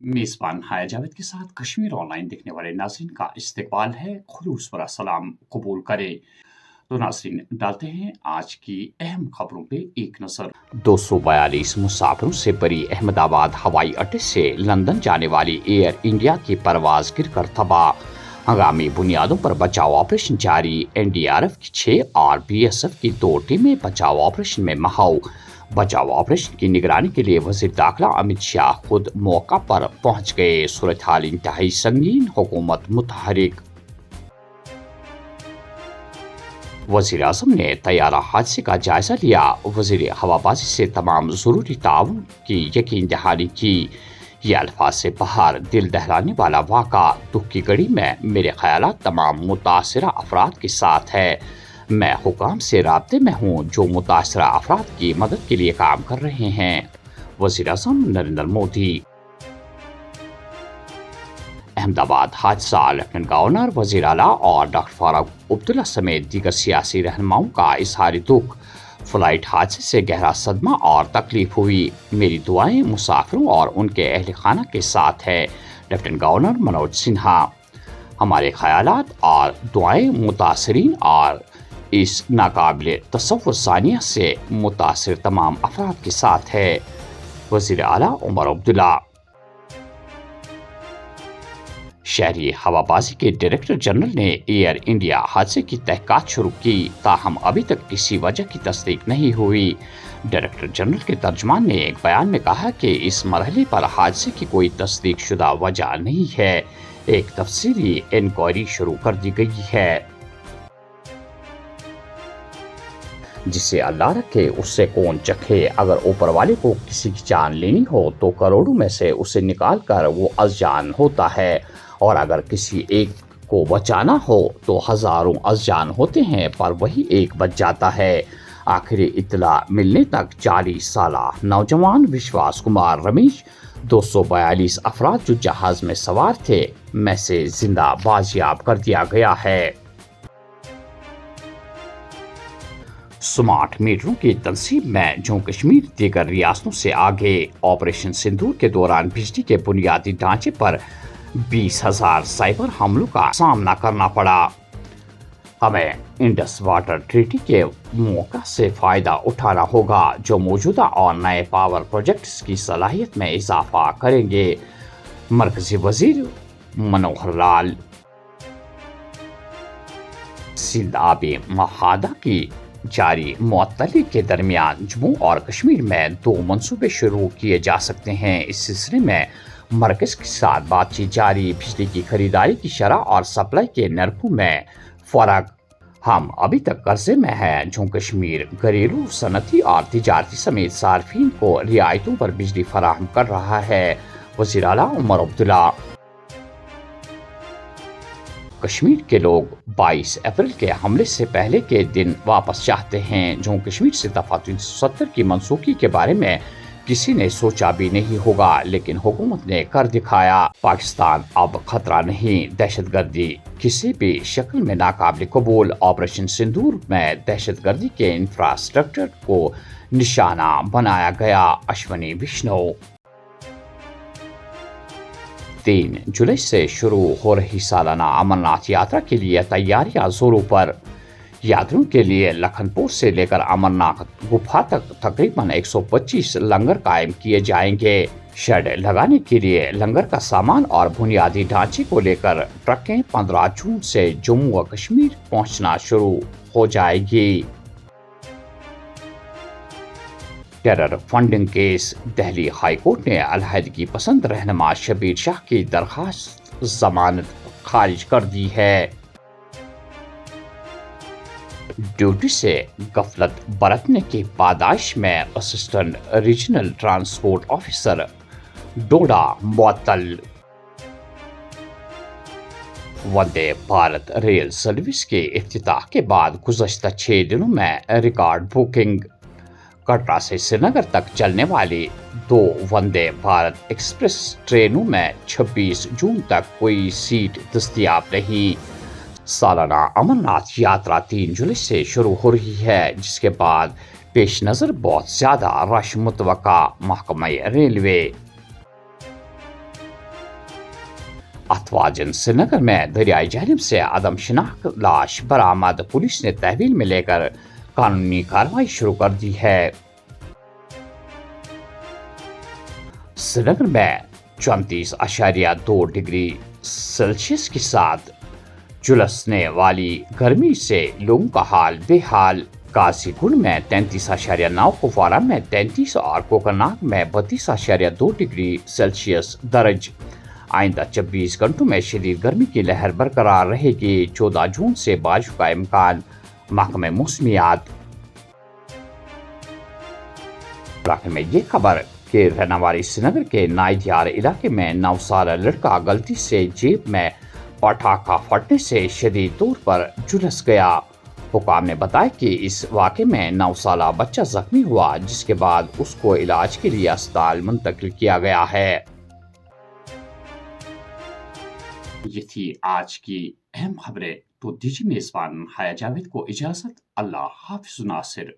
मेज़बान हाया जावेद के साथ कश्मीर ऑनलाइन देखने वाले नाज़रीन का इस्तकबाल है। खुलूस भरा सलाम कबूल करें। तो नाज़रीन, डालते हैं आज की अहम खबरों पे एक नज़र। 242 मुसाफिरों से भरी अहमदाबाद हवाई अड्डे से लंदन जाने वाली एयर इंडिया की परवाज गिरकर तबाह। हंगामी बुनियादों पर बचाव ऑपरेशन जारी। एनडीआरएफ की 6 और बीएसएफ की 2 टीमें बचाव ऑपरेशन में महाऊ। बचाव ऑपरेशन की निगरानी के लिए वज़ीर दाखिला अमित शाह खुद मौका पर पहुंच गए। सूरत हाल इंतहाई संगीन, हुकूमत मुतहरिक। वज़ीर आज़म ने तैयारा हादसे का जायजा लिया। वज़ीर हवाबाजी से तमाम ज़रूरी ताउन की यकीन दहानी की। ये अल्फाज से बाहर दिल दहलाने वाला वाक़ा। दुख की घड़ी में मेरे ख़यालात तमाम मुतासिरा अफराद के साथ है। मैं हुकाम से राब्ते में हूँ जो मुतासिरा अफराद की मदद के लिए काम कर रहे हैं। वज़ीर आज़म नरेंद्र मोदी। अहमदाबाद हादसा। लेफ्टिनेंट गवर्नर, वज़ीर आला और डॉक्टर फारूक अब्दुल्ला समेत दीगर सियासी रहनुमाओं का इज़हार दुख। फ्लाइट हादसे से गहरा सदमा और तकलीफ हुई। मेरी दुआएं मुसाफिरों और उनके अहल खाना के साथ है। Lieutenant governor Manoj Sinha. हमारे ख्यालात और दुआएं मुतासरीन और इस नाकाबिले तसव्वुर सानिया से मुतासिर तमाम अफराद के साथ है। वज़ीर आला उमर अब्दुल्ला। शहरी हवाबाजी के डायरेक्टर जनरल ने एयर इंडिया हादसे की तहकीकात शुरू की, ताहम अभी तक किसी वजह की तस्दीक नहीं हुई। डायरेक्टर जनरल के तर्जमान ने एक बयान में कहा कि इस मरहले पर हादसे की कोई तस्दीक शुदा वजह नहीं है। एक तफसीली इंक्वायरी शुरू कर दी गई है। जिसे अल्लाह रखे उससे कौन चखे। अगर ऊपर वाले को किसी की जान लेनी हो तो करोड़ों में से उसे निकाल कर वो अज़जान होता है, और अगर किसी एक को बचाना हो तो हजारों अज़जान होते हैं, पर वही एक बच जाता है। आखिरी इत्तला मिलने तक 40 साला नौजवान विश्वास कुमार रमेश 242 अफराद जो जहाज में सवार थे में से जिंदा बाजियाब कर दिया गया है। स्मार्ट मीटरों की तनसीब में जम्मू कश्मीर दीगर रियासतों से आगे। ऑपरेशन सिंदूर के दौरान बिजली के बुनियादी ढांचे पर 20,000 साइबर हमलों का सामना करना पड़ा। हमें इंडस वाटर ट्रीटी के मौका से फ़ायदा उठाना होगा जो मौजूदा और नए पावर प्रोजेक्ट्स की सलाहियत में इजाफा करेंगे। मरकजी वजीर मनोहर लाल। सिंध आबी महादा की जारी मुअत्तली के दरमियान जम्मू और कश्मीर में 2 मंसूबे शुरू किए जा सकते हैं। इस सिलसिले में मरकज के साथ बातचीत जारी। बिजली की खरीदारी की शरह और सप्लाई के नरखों में फ़र्क। हम अभी तक कर्जे में हैं। जम्मू कश्मीर घरेलू, सनती और तिजारती समेत सार्फिन को रियायतों पर बिजली फराहम कर रहा है। वज़ीर आला उमर अब्दुल्ला। कश्मीर के लोग 22 अप्रैल के हमले से पहले के दिन वापस चाहते हैं। जम्मू कश्मीर से दफा 370 की मनसूखी के बारे में किसी ने सोचा भी नहीं होगा, लेकिन हुकूमत ने कर दिखाया। पाकिस्तान अब खतरा नहीं, दहशतगर्दी किसी भी शक्ल में नाकाबिल कबूल। ऑपरेशन सिंदूर में दहशतगर्दी के इंफ्रास्ट्रक्चर को निशाना बनाया गया। अश्वनी विष्णु। 3 जुलाई से शुरू हो रही सालाना अमरनाथ यात्रा के लिए तैयारियां जोरों पर। यात्रियों के लिए लखनपुर से लेकर अमरनाथ गुफा तक तकरीबन 125 लंगर कायम किए जाएंगे। शेड लगाने के लिए लंगर का सामान और बुनियादी ढांचे को लेकर ट्रकें 15 जून से जम्मू व कश्मीर पहुंचना शुरू हो जाएगी। Terror funding case. Delhi high court ने अलहदगी पसंद रहनुमा शबीर शाह की दरखास्त जमानत खारिज कर दी है। ड्यूटी से गफलत बरतने की पादाइश में असिस्टेंट रीजनल ट्रांसपोर्ट ऑफिसर डोडा मुअत्तल। वंदे भारत रेल सर्विस के इफ्तिताह के बाद गुज़श्ता 6 दिनों में रिकॉर्ड बुकिंग। कटरा से श्रीनगर तक चलने वाली 2 वंदे भारत एक्सप्रेस ट्रेनों में 26 जून तक कोई सीट दस्तयाब नहीं। सालाना अमरनाथ यात्रा 3 जुलाई से शुरू हो रही है, जिसके बाद पेश नज़र बहुत ज़्यादा रश मुतवक्का। महकमा रेलवे। افواجن سری نگر میں دریائے جہلم سے عدم شناخت لاش برآمد، پولیس نے تحویل میں لے کر قانونی کارروائی شروع کر دی ہے۔ سری نگر میں 34.2 ڈگری سیلسیس کے ساتھ جھلسنے والی گرمی سے لوگوں کا حال بے حال۔ قاضی گنڈ میں 33.9، کپوارہ میں 33 اور کوکرناگ میں 32.2 ڈگری سیلسیس درج۔ آئندہ 24 گھنٹوں میں شدید گرمی کی لہر برقرار رہے گی۔ 14 جون سے بارشوں کا امکان، محکمہ موسمیات۔ علاقے میں یہ خبر کہ رہنے والی سری نگر کے نائیدیار علاقے میں 9 سالہ لڑکا غلطی سے جیب میں پٹاخہ پھٹنے سے شدید طور پر جھلس گیا۔ حکام نے بتایا کہ اس واقعے میں 9 سالہ بچہ زخمی ہوا، جس کے بعد اس کو علاج کے لیے اسپتال منتقل کیا گیا ہے۔ یہ تھی آج کی اہم خبریں، تو دیجیے میزبان حیا جاوید کو اجازت۔ اللہ حافظ ناصر۔